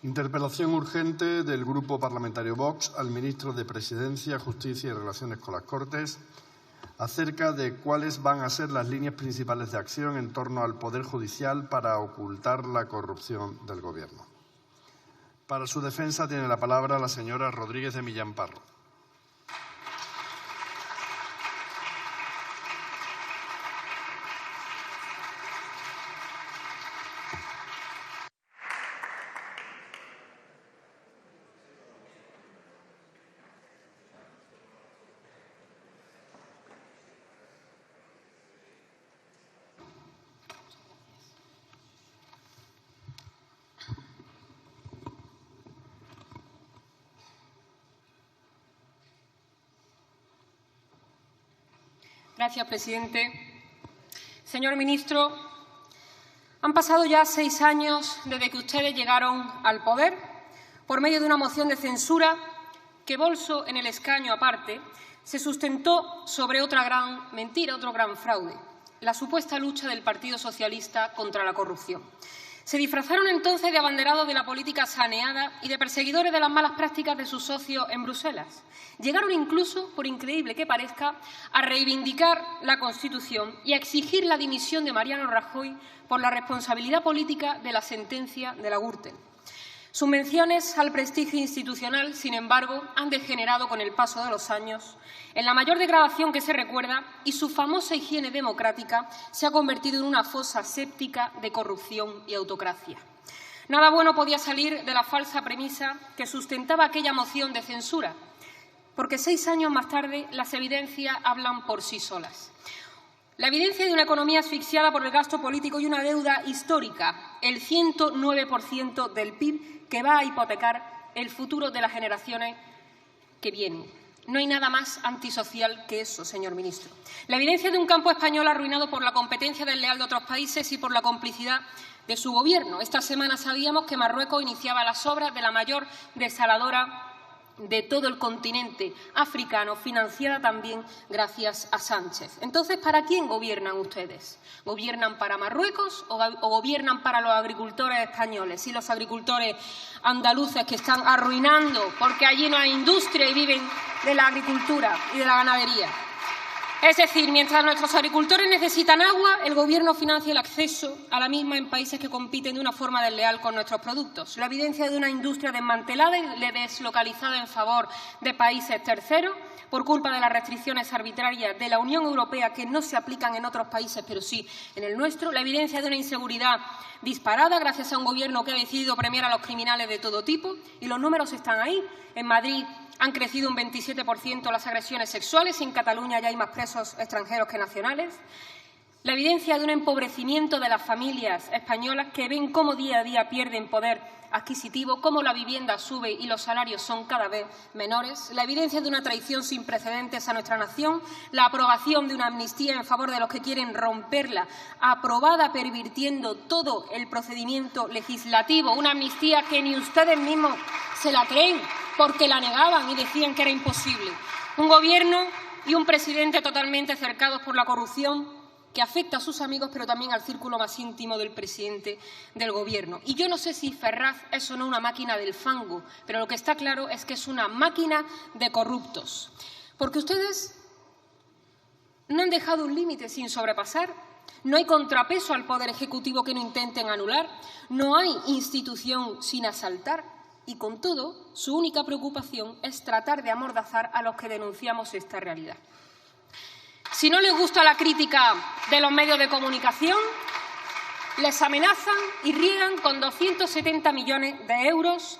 Interpelación urgente del Grupo Parlamentario Vox al Ministro de Presidencia, Justicia y Relaciones con las Cortes acerca de cuáles van a ser las líneas principales de acción en torno al Poder Judicial para ocultar la corrupción del Gobierno. Para su defensa tiene la palabra la señora Rodríguez de Millán Parro. Gracias, presidente. Señor ministro, han pasado ya 6 años desde que ustedes llegaron al poder por medio de una moción de censura que, bolso en el escaño aparte, se sustentó sobre otra gran mentira, otro gran fraude, la supuesta lucha del Partido Socialista contra la corrupción. Se disfrazaron entonces de abanderados de la política saneada y de perseguidores de las malas prácticas de sus socios en Bruselas. Llegaron incluso, por increíble que parezca, a reivindicar la Constitución y a exigir la dimisión de Mariano Rajoy por la responsabilidad política de la sentencia de la Gürtel. Sus menciones al prestigio institucional, sin embargo, han degenerado con el paso de los años en la mayor degradación que se recuerda y su famosa higiene democrática se ha convertido en una fosa séptica de corrupción y autocracia. Nada bueno podía salir de la falsa premisa que sustentaba aquella moción de censura, porque 6 años más tarde las evidencias hablan por sí solas. La evidencia de una economía asfixiada por el gasto político y una deuda histórica, el 109% del PIB, que va a hipotecar el futuro de las generaciones que vienen. No hay nada más antisocial que eso, señor ministro. La evidencia de un campo español arruinado por la competencia desleal de otros países y por la complicidad de su Gobierno. Esta semana sabíamos que Marruecos iniciaba las obras de la mayor desaladora de todo el continente africano, financiada también gracias a Sánchez. Entonces, ¿para quién gobiernan ustedes? ¿Gobiernan para Marruecos o gobiernan para los agricultores españoles y los agricultores andaluces que están arruinando porque allí no hay industria y viven de la agricultura y de la ganadería? Es decir, mientras nuestros agricultores necesitan agua, el Gobierno financia el acceso a la misma en países que compiten de una forma desleal con nuestros productos. La evidencia de una industria desmantelada y deslocalizada en favor de países terceros por culpa de las restricciones arbitrarias de la Unión Europea que no se aplican en otros países, pero sí en el nuestro. La evidencia de una inseguridad disparada gracias a un Gobierno que ha decidido premiar a los criminales de todo tipo. Y los números están ahí. En Madrid han crecido un 27% las agresiones sexuales y en Cataluña ya hay más presos extranjeros que nacionales. La evidencia de un empobrecimiento de las familias españolas que ven cómo día a día pierden poder adquisitivo, cómo la vivienda sube y los salarios son cada vez menores. La evidencia de una traición sin precedentes a nuestra nación. La aprobación de una amnistía en favor de los que quieren romperla, aprobada pervirtiendo todo el procedimiento legislativo. Una amnistía que ni ustedes mismos se la creen, porque la negaban y decían que era imposible. Un Gobierno y un presidente totalmente cercados por la corrupción que afecta a sus amigos, pero también al círculo más íntimo del presidente del Gobierno. Y yo no sé si Ferraz es o no una máquina del fango, pero lo que está claro es que es una máquina de corruptos. Porque ustedes no han dejado un límite sin sobrepasar. No hay contrapeso al Poder Ejecutivo que no intenten anular. No hay institución sin asaltar. Y, con todo, su única preocupación es tratar de amordazar a los que denunciamos esta realidad. Si no les gusta la crítica de los medios de comunicación, les amenazan y riegan con 270 millones de euros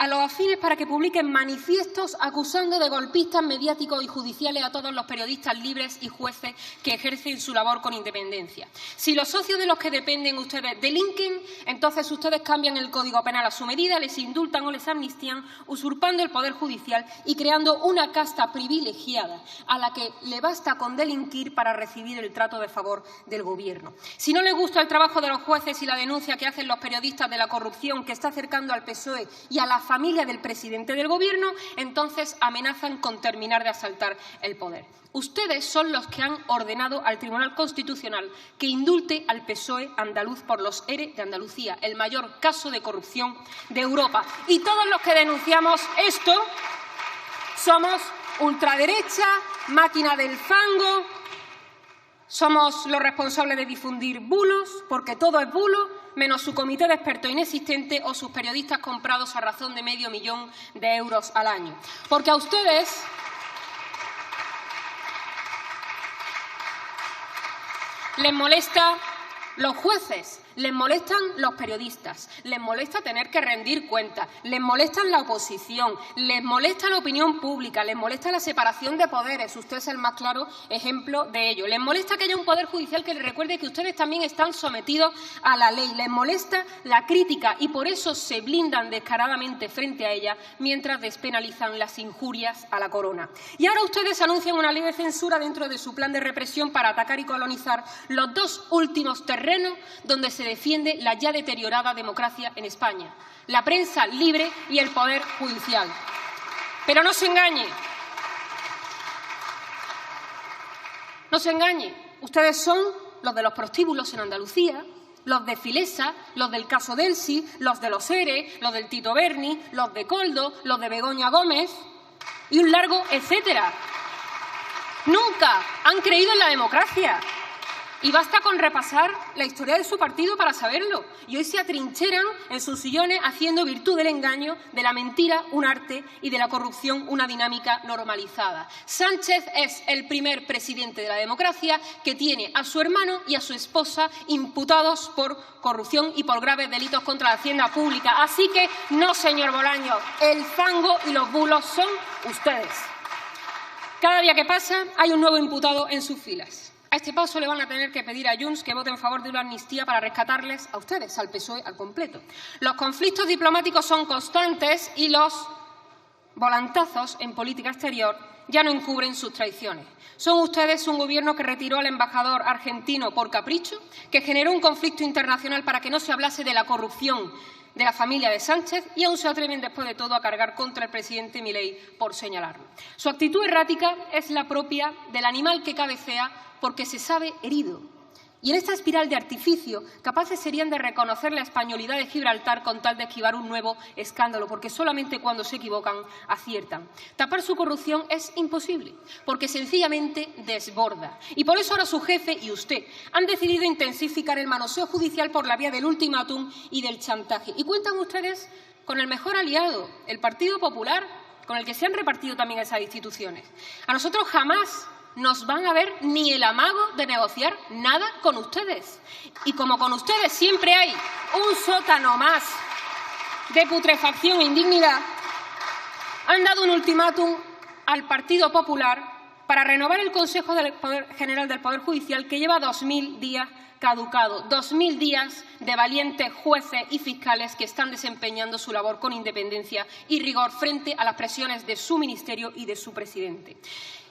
a los afines para que publiquen manifiestos acusando de golpistas mediáticos y judiciales a todos los periodistas libres y jueces que ejercen su labor con independencia. Si los socios de los que dependen ustedes delinquen, entonces ustedes cambian el Código Penal a su medida, les indultan o les amnistían, usurpando el Poder Judicial y creando una casta privilegiada a la que le basta con delinquir para recibir el trato de favor del Gobierno. Si no les gusta el trabajo de los jueces y la denuncia que hacen los periodistas de la corrupción que está acercando al PSOE y a la familia del presidente del Gobierno, entonces amenazan con terminar de asaltar el poder. Ustedes son los que han ordenado al Tribunal Constitucional que indulte al PSOE andaluz por los ERE de Andalucía, el mayor caso de corrupción de Europa. Y todos los que denunciamos esto somos ultraderecha, máquina del fango, somos los responsables de difundir bulos, porque todo es bulo, menos su comité de expertos inexistente o sus periodistas comprados a razón de medio millón de euros al año. Porque a ustedes les molestan los jueces, les molestan los periodistas, les molesta tener que rendir cuentas, les molesta la oposición, les molesta la opinión pública, les molesta la separación de poderes. Usted es el más claro ejemplo de ello. Les molesta que haya un poder judicial que les recuerde que ustedes también están sometidos a la ley. Les molesta la crítica y por eso se blindan descaradamente frente a ella mientras despenalizan las injurias a la corona. Y ahora ustedes anuncian una ley de censura dentro de su plan de represión para atacar y colonizar los dos últimos terrenos donde se defiende la ya deteriorada democracia en España, la prensa libre y el poder judicial. Pero no se engañe. No se engañe. Ustedes son los de los prostíbulos en Andalucía, los de Filesa, los del caso Delsi, los de los ERE, los del Tito Berni, los de Coldo, los de Begoña Gómez y un largo etcétera. Nunca han creído en la democracia. Y basta con repasar la historia de su partido para saberlo. Y hoy se atrincheran en sus sillones haciendo virtud del engaño, de la mentira un arte y de la corrupción una dinámica normalizada. Sánchez es el primer presidente de la democracia que tiene a su hermano y a su esposa imputados por corrupción y por graves delitos contra la hacienda pública. Así que no, señor Bolaños, el fango y los bulos son ustedes. Cada día que pasa hay un nuevo imputado en sus filas. A este paso le van a tener que pedir a Junts que vote en favor de una amnistía para rescatarles a ustedes, al PSOE al completo. Los conflictos diplomáticos son constantes y los volantazos en política exterior ya no encubren sus traiciones. Son ustedes un gobierno que retiró al embajador argentino por capricho, que generó un conflicto internacional para que no se hablase de la corrupción de la familia de Sánchez y aún se atreven después de todo a cargar contra el presidente Milei por señalarlo. Su actitud errática es la propia del animal que cabecea porque se sabe herido. Y en esta espiral de artificio, capaces serían de reconocer la españolidad de Gibraltar con tal de esquivar un nuevo escándalo, porque solamente cuando se equivocan aciertan. Tapar su corrupción es imposible, porque sencillamente desborda. Y por eso ahora su jefe y usted han decidido intensificar el manoseo judicial por la vía del ultimátum y del chantaje. Y cuentan ustedes con el mejor aliado, el Partido Popular, con el que se han repartido también esas instituciones. A nosotros jamás nos van a ver ni el amago de negociar nada con ustedes. Y como con ustedes siempre hay un sótano más de putrefacción e indignidad, han dado un ultimátum al Partido Popular para renovar el Consejo General del Poder Judicial que lleva 2000 días caducado, 2000 días de valientes jueces y fiscales que están desempeñando su labor con independencia y rigor frente a las presiones de su ministerio y de su presidente.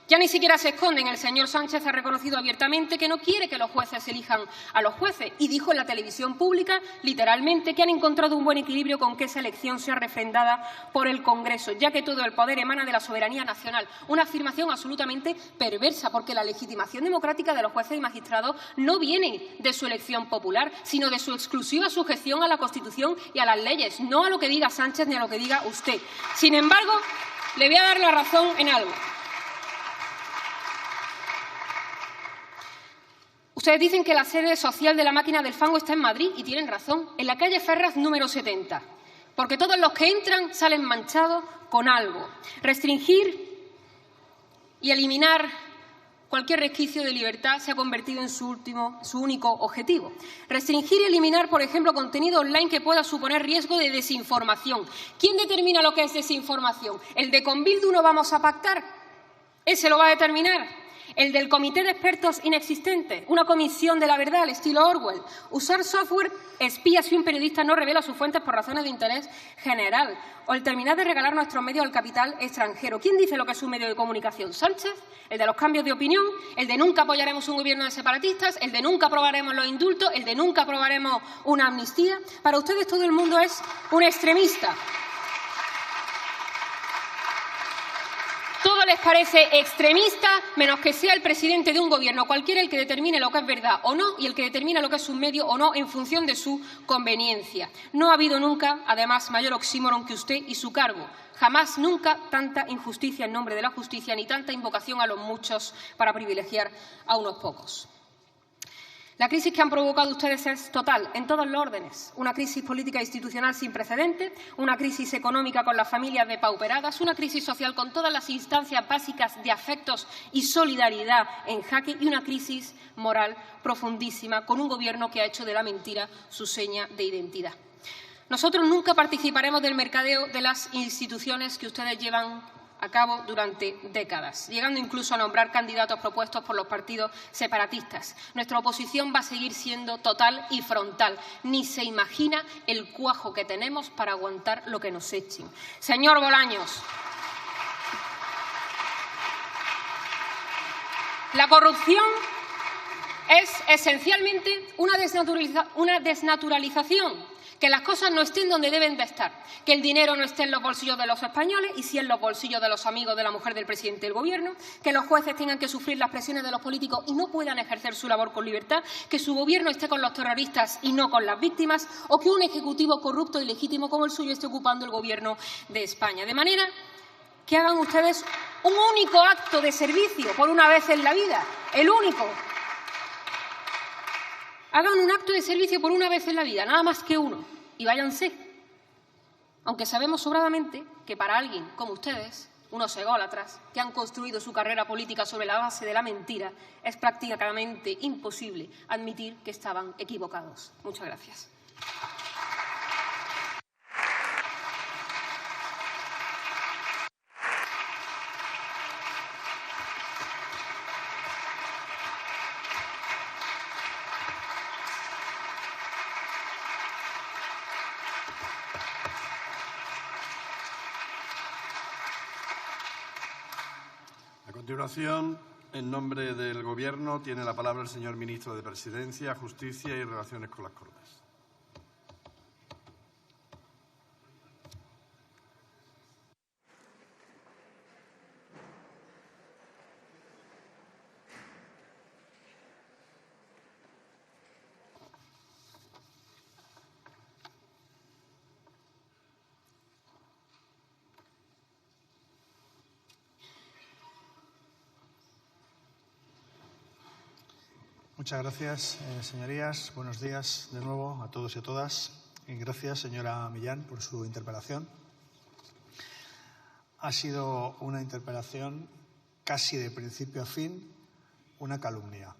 Ya ni siquiera se esconden. El señor Sánchez ha reconocido abiertamente que no quiere que los jueces elijan a los jueces y dijo en la televisión pública, literalmente, que han encontrado un buen equilibrio con que esa elección sea refrendada por el Congreso, ya que todo el poder emana de la soberanía nacional. Una afirmación absolutamente perversa, porque la legitimación democrática de los jueces y magistrados no viene de su elección popular, sino de su exclusiva sujeción a la Constitución y a las leyes, no a lo que diga Sánchez ni a lo que diga usted. Sin embargo, le voy a dar la razón en algo. Ustedes dicen que la sede social de la máquina del fango está en Madrid y tienen razón, en la calle Ferraz número 70, porque todos los que entran salen manchados con algo. Restringir y eliminar cualquier resquicio de libertad se ha convertido en su único objetivo. Restringir y eliminar, por ejemplo, contenido online que pueda suponer riesgo de desinformación. ¿Quién determina lo que es desinformación? ¿El de con Bildu no vamos a pactar? ¿Ese lo va a determinar? El del comité de expertos inexistente, una comisión de la verdad al estilo Orwell, usar software espía si un periodista no revela sus fuentes por razones de interés general, o el terminar de regalar nuestros medios al capital extranjero. ¿Quién dice lo que es un medio de comunicación? ¿Sánchez? ¿El de los cambios de opinión? ¿El de nunca apoyaremos un gobierno de separatistas? ¿El de nunca aprobaremos los indultos? ¿El de nunca aprobaremos una amnistía? Para ustedes todo el mundo es un extremista. les parece extremista, menos que sea el presidente de un gobierno cualquiera el que determine lo que es verdad o no y el que determine lo que es un medio o no en función de su conveniencia. No ha habido nunca, además, mayor oxímoron que usted y su cargo. Jamás, nunca, tanta injusticia en nombre de la justicia ni tanta invocación a los muchos para privilegiar a unos pocos. La crisis que han provocado ustedes es total, en todos los órdenes. Una crisis política e institucional sin precedentes, una crisis económica con las familias depauperadas, una crisis social con todas las instancias básicas de afectos y solidaridad en jaque y una crisis moral profundísima con un Gobierno que ha hecho de la mentira su seña de identidad. Nosotros nunca participaremos del mercadeo de las instituciones que ustedes llevan a cabo durante décadas, llegando incluso a nombrar candidatos propuestos por los partidos separatistas. Nuestra oposición va a seguir siendo total y frontal. Ni se imagina el cuajo que tenemos para aguantar lo que nos echen. Señor Bolaños, la corrupción es esencialmente una desnaturalización. Que las cosas no estén donde deben de estar, que el dinero no esté en los bolsillos de los españoles y sí en los bolsillos de los amigos de la mujer del presidente del Gobierno, que los jueces tengan que sufrir las presiones de los políticos y no puedan ejercer su labor con libertad, que su Gobierno esté con los terroristas y no con las víctimas, o que un ejecutivo corrupto y legítimo como el suyo esté ocupando el Gobierno de España. De manera que hagan ustedes un único acto de servicio por una vez en la vida, el único. Hagan un acto de servicio por una vez en la vida, nada más que uno, y váyanse. Aunque sabemos sobradamente que para alguien como ustedes, unos ególatras que han construido su carrera política sobre la base de la mentira, es prácticamente imposible admitir que estaban equivocados. Muchas gracias. A continuación, en nombre del Gobierno, tiene la palabra el señor Ministro de Presidencia, Justicia y Relaciones con las Cortes. Muchas gracias, señorías. Buenos días de nuevo a todos y a todas. Y gracias, señora Millán, por su interpelación. Ha sido una interpelación casi de principio a fin, una calumnia.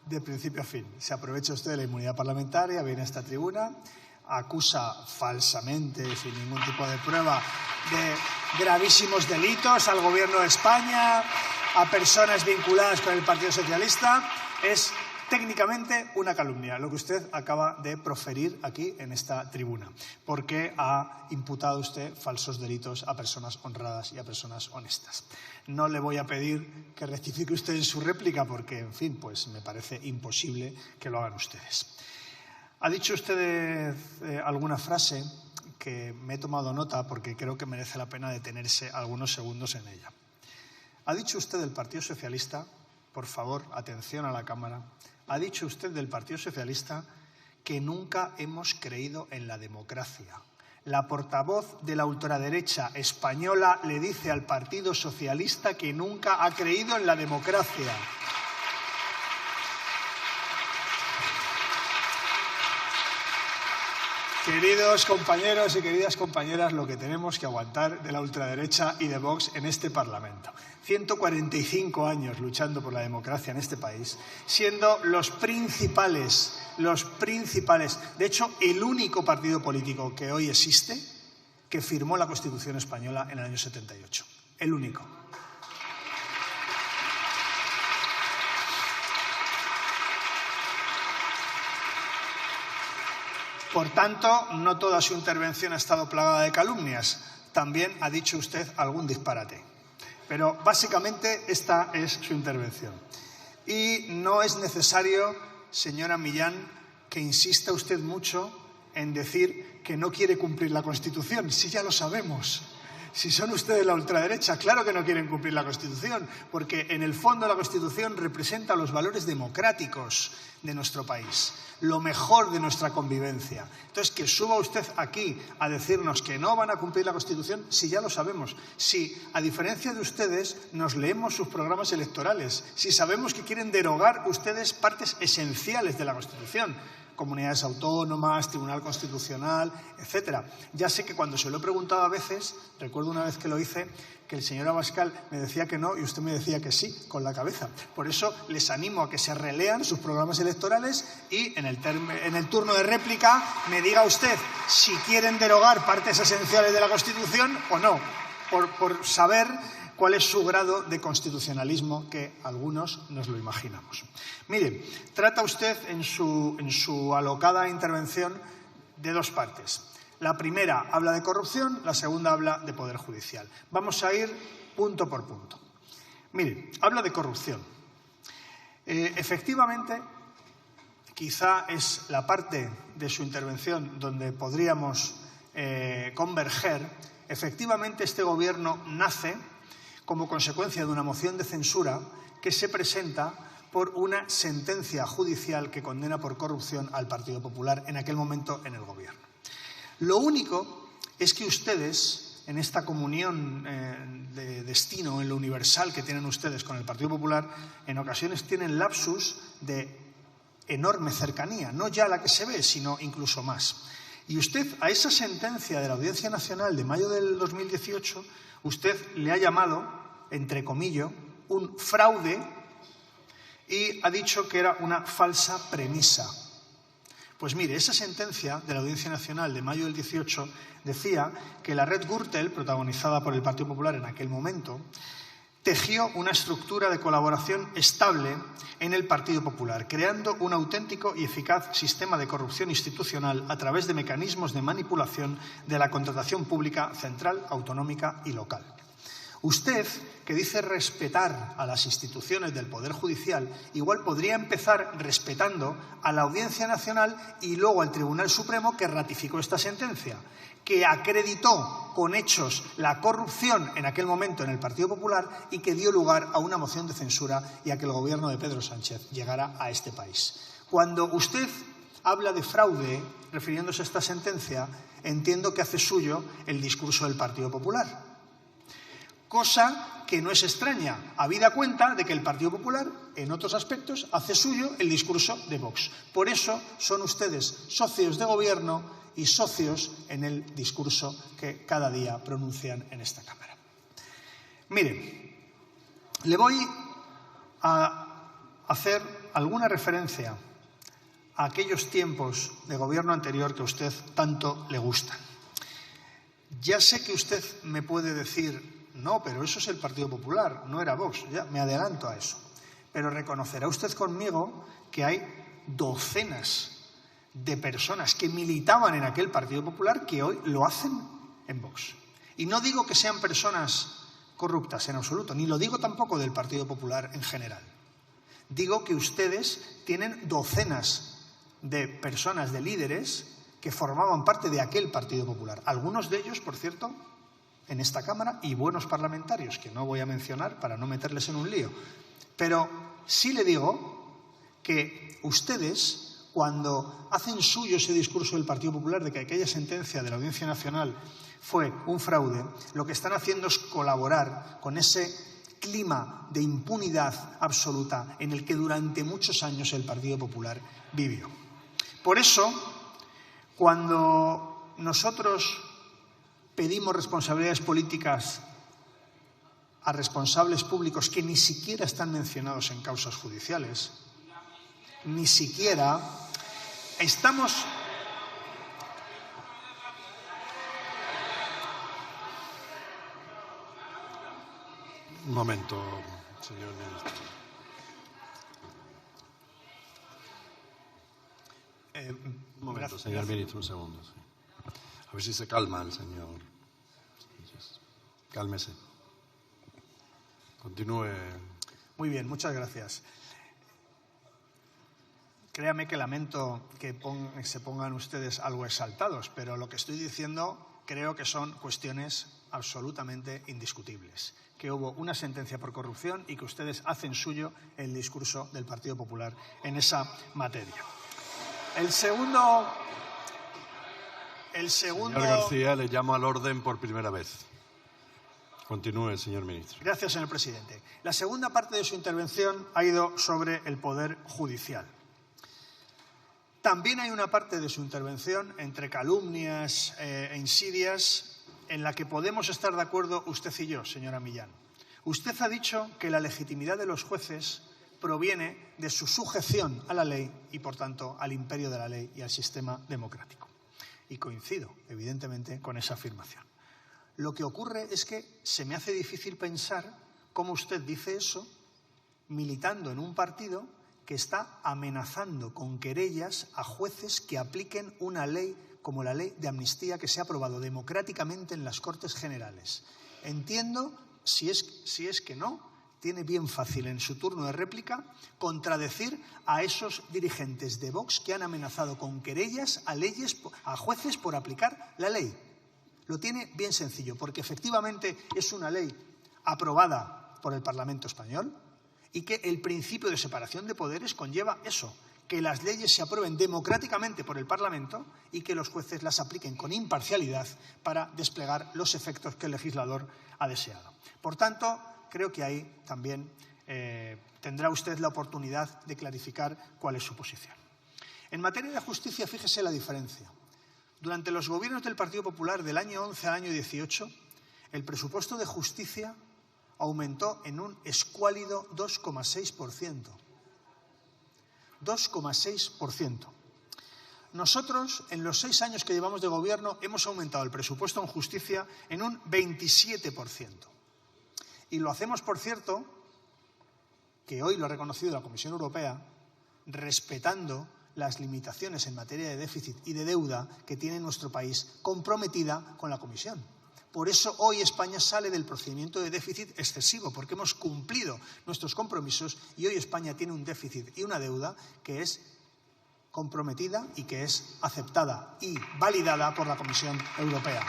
De principio a fin. Se aprovecha usted de la inmunidad parlamentaria, viene a esta tribuna, acusa falsamente, sin ningún tipo de prueba, de gravísimos delitos al Gobierno de España, a personas vinculadas con el Partido Socialista. Es técnicamente una calumnia lo que usted acaba de proferir aquí en esta tribuna, porque ha imputado usted falsos delitos a personas honradas y a personas honestas. No le voy a pedir que rectifique usted en su réplica porque, en fin, pues me parece imposible que lo hagan ustedes. Ha dicho usted alguna frase que me he tomado nota porque creo que merece la pena detenerse algunos segundos en ella. Ha dicho usted del Partido Socialista, por favor, atención a la Cámara, ha dicho usted del Partido Socialista que nunca hemos creído en la democracia. La portavoz de la ultraderecha española le dice al Partido Socialista que nunca ha creído en la democracia. Queridos compañeros y queridas compañeras, lo que tenemos que aguantar de la ultraderecha y de Vox en este Parlamento. 145 años luchando por la democracia en este país, siendo los principales, de hecho, el único partido político que hoy existe que firmó la Constitución española en el año 78. El único. Por tanto, no toda su intervención ha estado plagada de calumnias. También ha dicho usted algún disparate. Pero básicamente esta es su intervención. Y no es necesario, señora Millán, que insista usted mucho en decir que no quiere cumplir la Constitución. Sí, ya lo sabemos. Si son ustedes la ultraderecha, claro que no quieren cumplir la Constitución, porque en el fondo la Constitución representa los valores democráticos de nuestro país, lo mejor de nuestra convivencia. Entonces, que suba usted aquí a decirnos que no van a cumplir la Constitución, si ya lo sabemos, si a diferencia de ustedes nos leemos sus programas electorales, si sabemos que quieren derogar ustedes partes esenciales de la Constitución, comunidades autónomas, Tribunal Constitucional, etcétera. Ya sé que cuando se lo he preguntado a veces, recuerdo una vez que lo hice, que el señor Abascal me decía que no y usted me decía que sí, con la cabeza. Por eso les animo a que se relean sus programas electorales y en el turno de réplica me diga usted si quieren derogar partes esenciales de la Constitución o no, por saber cuál es su grado de constitucionalismo, que algunos nos lo imaginamos. Mire, trata usted en su alocada intervención de dos partes. La primera habla de corrupción, la segunda habla de poder judicial. Vamos a ir punto por punto. Mire, habla de corrupción. Efectivamente, quizá es la parte de su intervención donde podríamos converger. Efectivamente, este Gobierno nace como consecuencia de una moción de censura que se presenta por una sentencia judicial que condena por corrupción al Partido Popular en aquel momento en el Gobierno. Lo único es que ustedes, en esta comunión de destino, en lo universal que tienen ustedes con el Partido Popular, en ocasiones tienen lapsus de enorme cercanía, no ya la que se ve, sino incluso más. Y usted, a esa sentencia de la Audiencia Nacional de mayo del 2018, usted le ha llamado, entre comillas, un fraude y ha dicho que era una falsa premisa. Pues mire, esa sentencia de la Audiencia Nacional de mayo del 18 decía que la red Gürtel, protagonizada por el Partido Popular en aquel momento, tejió una estructura de colaboración estable en el Partido Popular, creando un auténtico y eficaz sistema de corrupción institucional a través de mecanismos de manipulación de la contratación pública central, autonómica y local. Usted, que dice respetar a las instituciones del Poder Judicial, igual podría empezar respetando a la Audiencia Nacional y luego al Tribunal Supremo, que ratificó esta sentencia, que acreditó con hechos la corrupción en aquel momento en el Partido Popular y que dio lugar a una moción de censura y a que el Gobierno de Pedro Sánchez llegara a este país. Cuando usted habla de fraude, refiriéndose a esta sentencia, entiendo que hace suyo el discurso del Partido Popular. Cosa que no es extraña, habida cuenta de que el Partido Popular, en otros aspectos, hace suyo el discurso de Vox. Por eso son ustedes socios de gobierno y socios en el discurso que cada día pronuncian en esta Cámara. Mire, le voy a hacer alguna referencia a aquellos tiempos de gobierno anterior que a usted tanto le gustan. Ya sé que usted me puede decir: no, pero eso es el Partido Popular, no era Vox. Ya me adelanto a eso. Pero reconocerá usted conmigo que hay docenas de personas que militaban en aquel Partido Popular que hoy lo hacen en Vox. Y no digo que sean personas corruptas en absoluto, ni lo digo tampoco del Partido Popular en general. Digo que ustedes tienen docenas de personas, de líderes, que formaban parte de aquel Partido Popular. Algunos de ellos, por cierto, en esta Cámara, y buenos parlamentarios, que no voy a mencionar para no meterles en un lío. Pero sí le digo que ustedes, cuando hacen suyo ese discurso del Partido Popular de que aquella sentencia de la Audiencia Nacional fue un fraude, lo que están haciendo es colaborar con ese clima de impunidad absoluta en el que durante muchos años el Partido Popular vivió. Por eso, cuando nosotros pedimos responsabilidades políticas a responsables públicos que ni siquiera están mencionados en causas judiciales, ni siquiera estamos... Un momento, señor ministro. Un momento, señor ministro, un segundo. Sí. A ver si se calma el señor. Cálmese. Continúe. Muy bien, muchas gracias. Créame que lamento que se pongan ustedes algo exaltados, pero lo que estoy diciendo creo que son cuestiones absolutamente indiscutibles. Que hubo una sentencia por corrupción y que ustedes hacen suyo el discurso del Partido Popular en esa materia. Señor García, le llamo al orden por primera vez. Continúe, señor ministro. Gracias, señor presidente. La segunda parte de su intervención ha ido sobre el Poder Judicial. También hay una parte de su intervención, entre calumnias e insidias, en la que podemos estar de acuerdo usted y yo, señora Millán. Usted ha dicho que la legitimidad de los jueces proviene de su sujeción a la ley y, por tanto, al imperio de la ley y al sistema democrático. Y coincido, evidentemente, con esa afirmación. Lo que ocurre es que se me hace difícil pensar cómo usted dice eso militando en un partido que está amenazando con querellas a jueces que apliquen una ley como la ley de amnistía que se ha aprobado democráticamente en las Cortes Generales. Entiendo, si es que no, tiene bien fácil en su turno de réplica contradecir a esos dirigentes de Vox que han amenazado con querellas a jueces por aplicar la ley. Lo tiene bien sencillo, porque efectivamente es una ley aprobada por el Parlamento español y que el principio de separación de poderes conlleva eso, que las leyes se aprueben democráticamente por el Parlamento y que los jueces las apliquen con imparcialidad para desplegar los efectos que el legislador ha deseado. Por tanto, creo que ahí también tendrá usted la oportunidad de clarificar cuál es su posición. En materia de justicia, fíjese la diferencia. Durante los gobiernos del Partido Popular del año 11 al año 18, el presupuesto de justicia aumentó en un escuálido 2,6%. 2,6%. Nosotros, en los 6 años que llevamos de gobierno, hemos aumentado el presupuesto en justicia en un 27%. Y lo hacemos, por cierto, que hoy lo ha reconocido la Comisión Europea, respetando las limitaciones en materia de déficit y de deuda que tiene nuestro país comprometida con la Comisión. Por eso hoy España sale del procedimiento de déficit excesivo, porque hemos cumplido nuestros compromisos y hoy España tiene un déficit y una deuda que es comprometida y que es aceptada y validada por la Comisión Europea.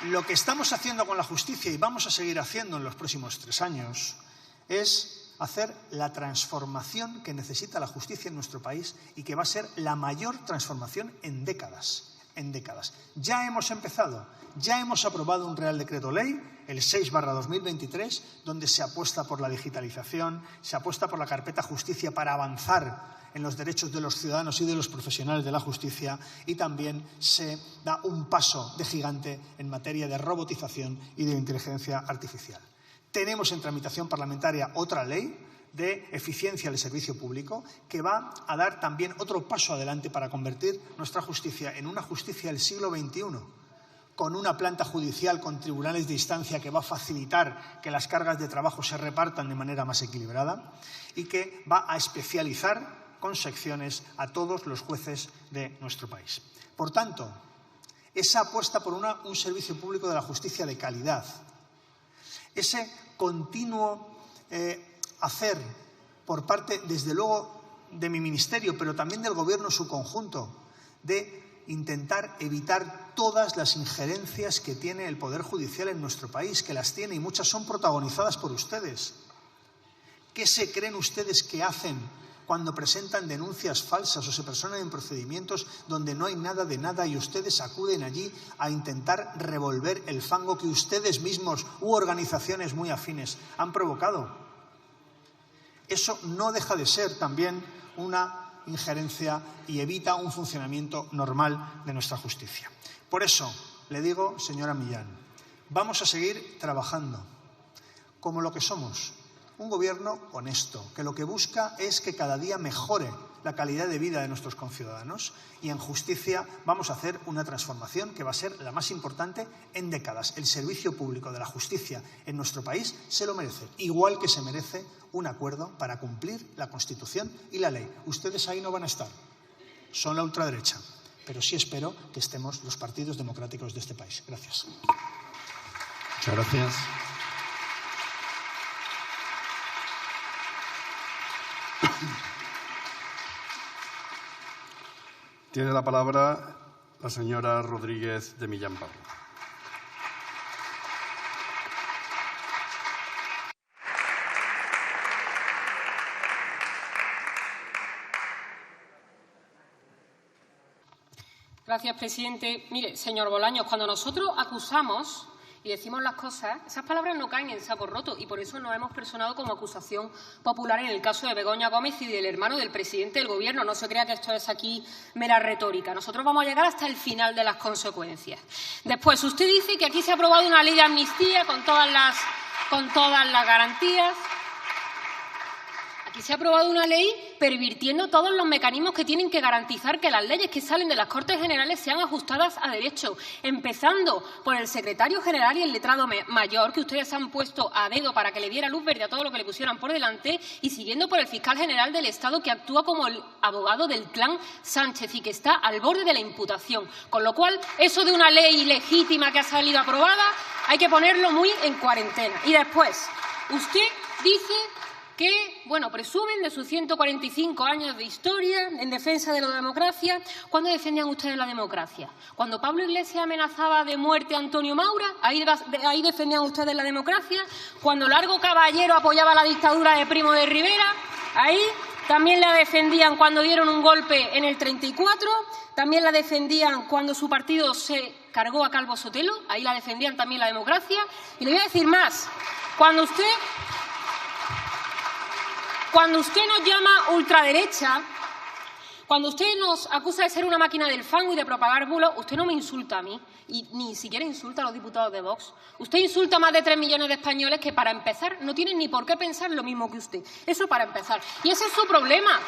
Lo que estamos haciendo con la justicia y vamos a seguir haciendo en los próximos 3 años es hacer la transformación que necesita la justicia en nuestro país y que va a ser la mayor transformación en décadas. Ya hemos empezado, ya hemos aprobado un Real Decreto Ley, el 6/2023, donde se apuesta por la digitalización, se apuesta por la carpeta justicia para avanzar en los derechos de los ciudadanos y de los profesionales de la justicia, y también se da un paso de gigante en materia de robotización y de inteligencia artificial. Tenemos en tramitación parlamentaria otra ley de eficiencia del servicio público que va a dar también otro paso adelante para convertir nuestra justicia en una justicia del siglo XXI, con una planta judicial con tribunales de instancia que va a facilitar que las cargas de trabajo se repartan de manera más equilibrada y que va a especializar con secciones a todos los jueces de nuestro país. Por tanto, esa apuesta por un servicio público de la justicia de calidad, ese continuo hacer por parte, desde luego, de mi ministerio, pero también del Gobierno en su conjunto, de intentar evitar todas las injerencias que tiene el Poder Judicial en nuestro país, que las tiene y muchas son protagonizadas por ustedes. ¿Qué se creen ustedes que hacen cuando presentan denuncias falsas o se personan en procedimientos donde no hay nada de nada y ustedes acuden allí a intentar revolver el fango que ustedes mismos u organizaciones muy afines han provocado? Eso no deja de ser también una injerencia y evita un funcionamiento normal de nuestra justicia. Por eso le digo, señora Millán, vamos a seguir trabajando como lo que somos, un gobierno honesto, que lo que busca es que cada día mejore la calidad de vida de nuestros conciudadanos, y en justicia vamos a hacer una transformación que va a ser la más importante en décadas. El servicio público de la justicia en nuestro país se lo merece, igual que se merece un acuerdo para cumplir la Constitución y la ley. Ustedes ahí no van a estar, son la ultraderecha, pero sí espero que estemos los partidos democráticos de este país. Gracias. Muchas gracias. Tiene la palabra la señora Rodríguez de Millán Parro. Gracias, presidente. Mire, señor Bolaños, cuando nosotros acusamos y decimos las cosas, esas palabras no caen en saco roto y por eso nos hemos personado como acusación popular en el caso de Begoña Gómez y del hermano del presidente del Gobierno. No se crea que esto es aquí mera retórica. Nosotros vamos a llegar hasta el final de las consecuencias. Después, usted dice que aquí se ha aprobado una ley de amnistía con todas las garantías. Aquí se ha aprobado una ley pervirtiendo todos los mecanismos que tienen que garantizar que las leyes que salen de las Cortes Generales sean ajustadas a derecho, empezando por el secretario general y el letrado mayor, que ustedes han puesto a dedo para que le diera luz verde a todo lo que le pusieran por delante, y siguiendo por el fiscal general del Estado, que actúa como el abogado del clan Sánchez y que está al borde de la imputación. Con lo cual, eso de una ley legítima que ha salido aprobada hay que ponerlo muy en cuarentena. Y después, usted dice que, bueno, presumen de sus 145 años de historia en defensa de la democracia. ¿Cuándo defendían ustedes la democracia? ¿Cuando Pablo Iglesias amenazaba de muerte a Antonio Maura? ¿Ahí defendían ustedes la democracia? ¿Cuando Largo Caballero apoyaba la dictadura de Primo de Rivera? Ahí también la defendían cuando dieron un golpe en el 34. También la defendían cuando su partido se cargó a Calvo Sotelo. Ahí la defendían también la democracia. Y le voy a decir más. Cuando usted nos llama ultraderecha, cuando usted nos acusa de ser una máquina del fango y de propagar bulos, usted no me insulta a mí, y ni siquiera insulta a los diputados de Vox. Usted insulta a más de 3 millones de españoles que, para empezar, no tienen ni por qué pensar lo mismo que usted. Eso para empezar. Y ese es su problema.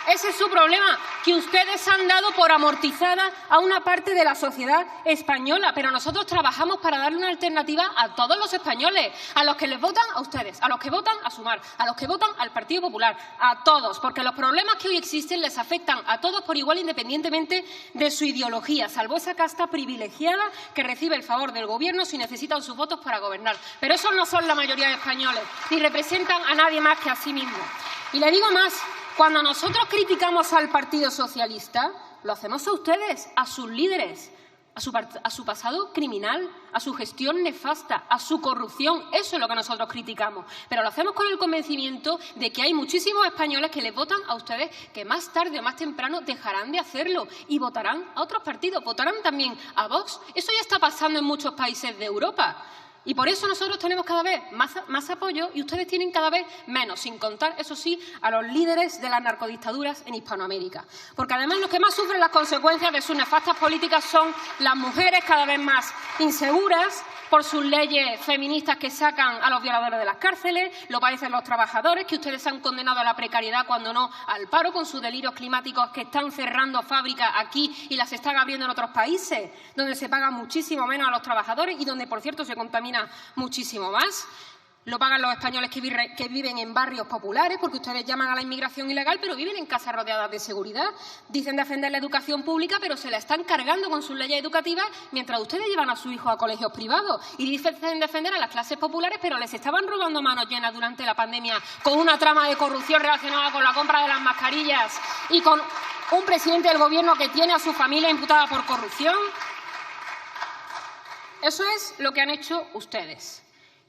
Ese es su problema, que ustedes han dado por amortizada a una parte de la sociedad española, pero nosotros trabajamos para darle una alternativa a todos los españoles, a los que les votan a ustedes, a los que votan a Sumar, a los que votan al Partido Popular, a todos, porque los problemas que hoy existen les afectan a todos por igual, independientemente de su ideología, salvo esa casta privilegiada que recibe el favor del Gobierno si necesitan sus votos para gobernar. Pero esos no son la mayoría de españoles, ni representan a nadie más que a sí mismos. Y le digo más. Cuando nosotros criticamos al Partido Socialista, lo hacemos a ustedes, a sus líderes, a su pasado criminal, a su gestión nefasta, a su corrupción. Eso es lo que nosotros criticamos. Pero lo hacemos con el convencimiento de que hay muchísimos españoles que les votan a ustedes, que más tarde o más temprano dejarán de hacerlo y votarán a otros partidos, votarán también a Vox. Eso ya está pasando en muchos países de Europa. Y por eso nosotros tenemos cada vez más apoyo y ustedes tienen cada vez menos, sin contar, eso sí, a los líderes de las narcodictaduras en Hispanoamérica. Porque además los que más sufren las consecuencias de sus nefastas políticas son las mujeres, cada vez más inseguras por sus leyes feministas que sacan a los violadores de las cárceles, lo padecen los trabajadores, que ustedes han condenado a la precariedad, cuando no al paro, con sus delirios climáticos, que están cerrando fábricas aquí y las están abriendo en otros países, donde se paga muchísimo menos a los trabajadores y donde, por cierto, se contamina muchísimo más. Lo pagan los españoles que viven en barrios populares, porque ustedes llaman a la inmigración ilegal, pero viven en casas rodeadas de seguridad. Dicen defender la educación pública, pero se la están cargando con sus leyes educativas, mientras ustedes llevan a sus hijos a colegios privados. Y dicen defender a las clases populares, pero les estaban robando manos llenas durante la pandemia con una trama de corrupción relacionada con la compra de las mascarillas y con un presidente del Gobierno que tiene a su familia imputada por corrupción. Eso es lo que han hecho ustedes.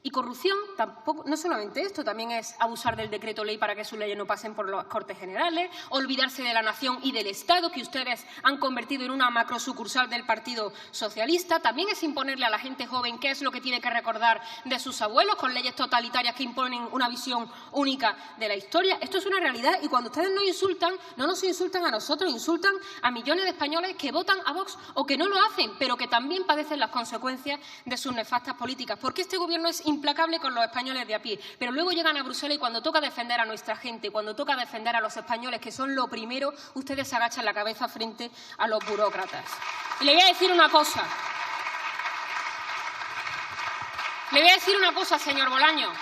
Y corrupción, tampoco, no solamente esto, también es abusar del decreto ley para que sus leyes no pasen por las Cortes Generales, olvidarse de la nación y del Estado, que ustedes han convertido en una macrosucursal del Partido Socialista. También es imponerle a la gente joven qué es lo que tiene que recordar de sus abuelos, con leyes totalitarias que imponen una visión única de la historia. Esto es una realidad y cuando ustedes nos insultan, no nos insultan a nosotros, insultan a millones de españoles que votan a Vox o que no lo hacen, pero que también padecen las consecuencias de sus nefastas políticas. Porque este Gobierno es implacable con los españoles de a pie, pero luego llegan a Bruselas y cuando toca defender a nuestra gente, cuando toca defender a los españoles, que son lo primero, ustedes se agachan la cabeza frente a los burócratas. Y le voy a decir una cosa. Señor Bolaños.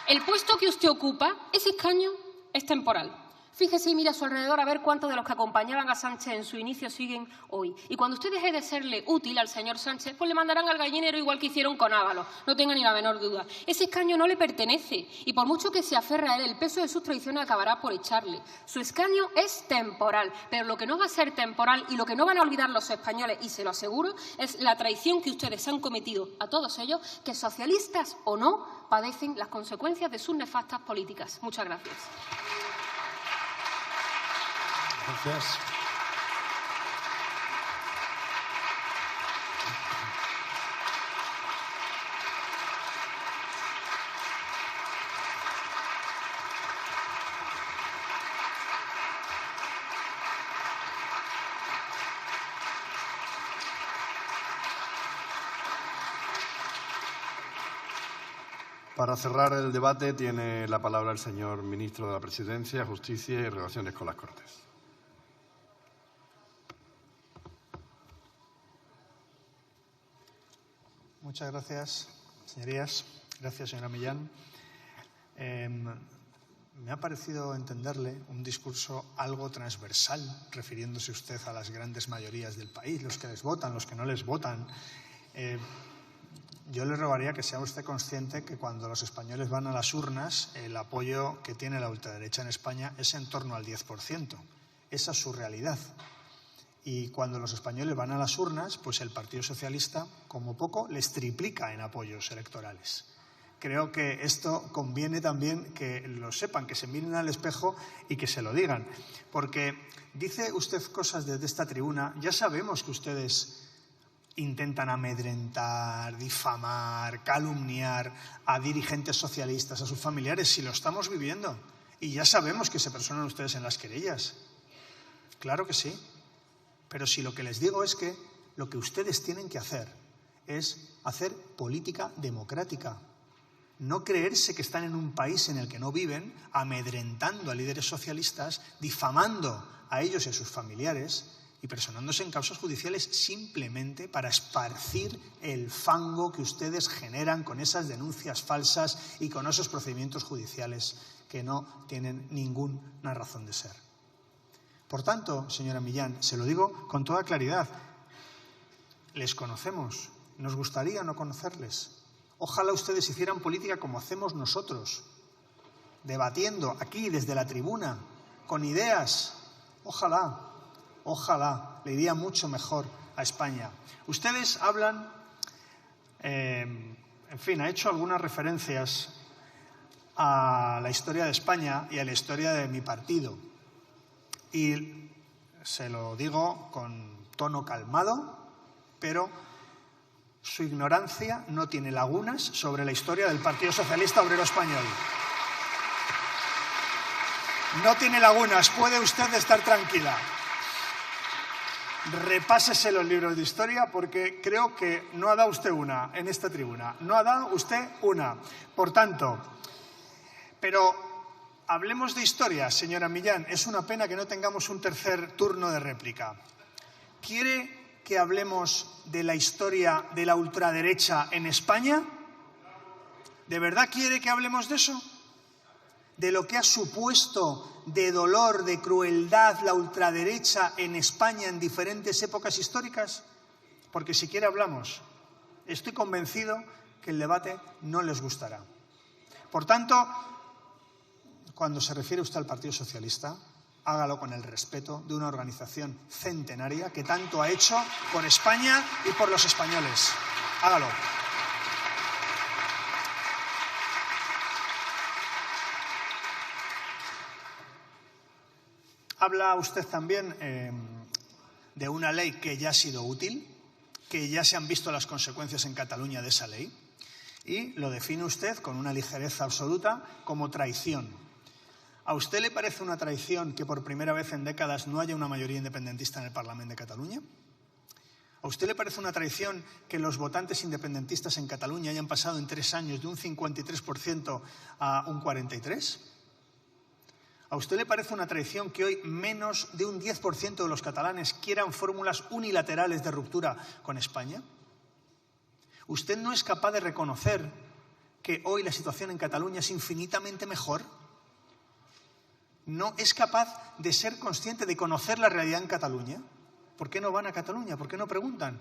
El puesto que usted ocupa, ese escaño, es temporal. Fíjese y mira a su alrededor a ver cuántos de los que acompañaban a Sánchez en su inicio siguen hoy. Y cuando usted deje de serle útil al señor Sánchez, pues le mandarán al gallinero igual que hicieron con Ábalos. No tenga ni la menor duda. Ese escaño no le pertenece y por mucho que se aferre a él, el peso de sus traiciones acabará por echarle. Su escaño es temporal, pero lo que no va a ser temporal y lo que no van a olvidar los españoles, y se lo aseguro, es la traición que ustedes han cometido a todos ellos, que socialistas o no, padecen las consecuencias de sus nefastas políticas. Muchas gracias. Gracias. Para cerrar el debate tiene la palabra el señor ministro de la Presidencia, Justicia y Relaciones con las Cortes. Muchas gracias, señorías. Gracias, señora Millán. Me ha parecido entenderle un discurso algo transversal, refiriéndose usted a las grandes mayorías del país, los que les votan, los que no les votan. Yo le rogaría que sea usted consciente que cuando los españoles van a las urnas, el apoyo que tiene la ultraderecha en España es en torno al 10%. Esa es su realidad. Y cuando los españoles van a las urnas, pues el Partido Socialista, como poco, les triplica en apoyos electorales. Creo que esto conviene también que lo sepan, que se miren al espejo y que se lo digan. Porque dice usted cosas desde esta tribuna, ya sabemos que ustedes intentan amedrentar, difamar, calumniar a dirigentes socialistas, a sus familiares, si lo estamos viviendo. Y ya sabemos que se personan ustedes en las querellas. Claro que sí. Pero si lo que les digo es que lo que ustedes tienen que hacer es hacer política democrática. No creerse que están en un país en el que no viven, amedrentando a líderes socialistas, difamando a ellos y a sus familiares y personándose en causas judiciales simplemente para esparcir el fango que ustedes generan con esas denuncias falsas y con esos procedimientos judiciales que no tienen ninguna razón de ser. Por tanto, señora Millán, se lo digo con toda claridad, les conocemos, nos gustaría no conocerles. Ojalá ustedes hicieran política como hacemos nosotros, debatiendo aquí desde la tribuna, con ideas. Ojalá, le iría mucho mejor a España. Ustedes hablan, en fin, ha hecho algunas referencias a la historia de España y a la historia de mi partido. Y se lo digo con tono calmado, pero su ignorancia no tiene lagunas sobre la historia del Partido Socialista Obrero Español. No tiene lagunas, puede usted estar tranquila. Repásese los libros de historia porque creo que no ha dado usted una en esta tribuna. No ha dado usted una. Por tanto, pero hablemos de historia, señora Millán. Es una pena que no tengamos un tercer turno de réplica. ¿Quiere que hablemos de la historia de la ultraderecha en España? ¿De verdad quiere que hablemos de eso? ¿De lo que ha supuesto de dolor, de crueldad la ultraderecha en España en diferentes épocas históricas? Porque si quiere hablamos. Estoy convencido que el debate no les gustará. Por tanto, cuando se refiere usted al Partido Socialista, hágalo con el respeto de una organización centenaria que tanto ha hecho por España y por los españoles. Hágalo. Habla usted también de una ley que ya ha sido útil, que ya se han visto las consecuencias en Cataluña de esa ley, y lo define usted con una ligereza absoluta como traición. ¿A usted le parece una traición que por primera vez en décadas no haya una mayoría independentista en el Parlamento de Cataluña? ¿A usted le parece una traición que los votantes independentistas en Cataluña hayan pasado en 3 años de un 53% a un 43%? ¿A usted le parece una traición que hoy menos de un 10% de los catalanes quieran fórmulas unilaterales de ruptura con España? ¿Usted no es capaz de reconocer que hoy la situación en Cataluña es infinitamente mejor? no es capaz de ser consciente, de conocer la realidad en Cataluña. ¿Por qué no van a Cataluña? ¿Por qué no preguntan?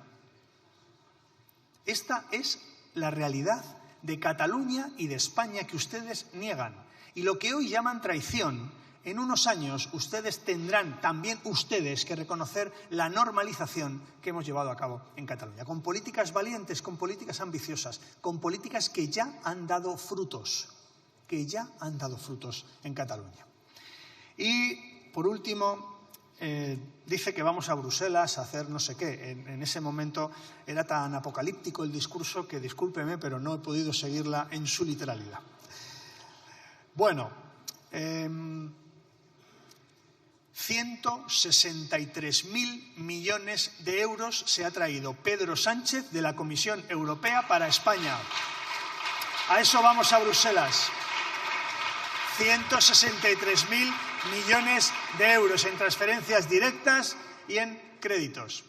Esta es la realidad de Cataluña y de España que ustedes niegan. Y lo que hoy llaman traición, en unos años ustedes tendrán también ustedes que reconocer la normalización que hemos llevado a cabo en Cataluña, con políticas valientes, con políticas ambiciosas, con políticas que ya han dado frutos, en Cataluña. Y, por último, dice que vamos a Bruselas a hacer no sé qué. En ese momento era tan apocalíptico el discurso que, discúlpeme, pero no he podido seguirla en su literalidad. Bueno, 163.000 millones de euros se ha traído Pedro Sánchez de la Comisión Europea para España. A eso vamos a Bruselas. 163.000 millones de euros en transferencias directas y en créditos.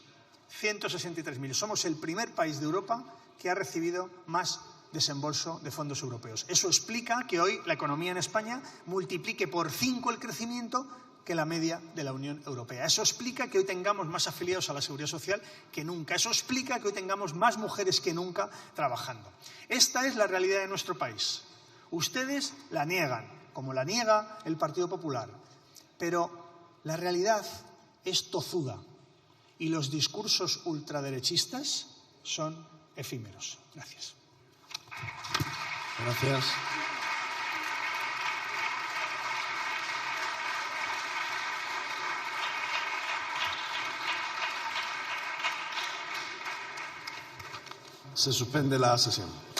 163.000. Somos el primer país de Europa que ha recibido más desembolso de fondos europeos. Eso explica que hoy la economía en España multiplique por 5 el crecimiento que la media de la Unión Europea. Eso explica que hoy tengamos más afiliados a la Seguridad Social que nunca. Eso explica que hoy tengamos más mujeres que nunca trabajando. Esta es la realidad de nuestro país. Ustedes la niegan, como la niega el Partido Popular. Pero la realidad es tozuda y los discursos ultraderechistas son efímeros. Gracias. Gracias. Se suspende la sesión.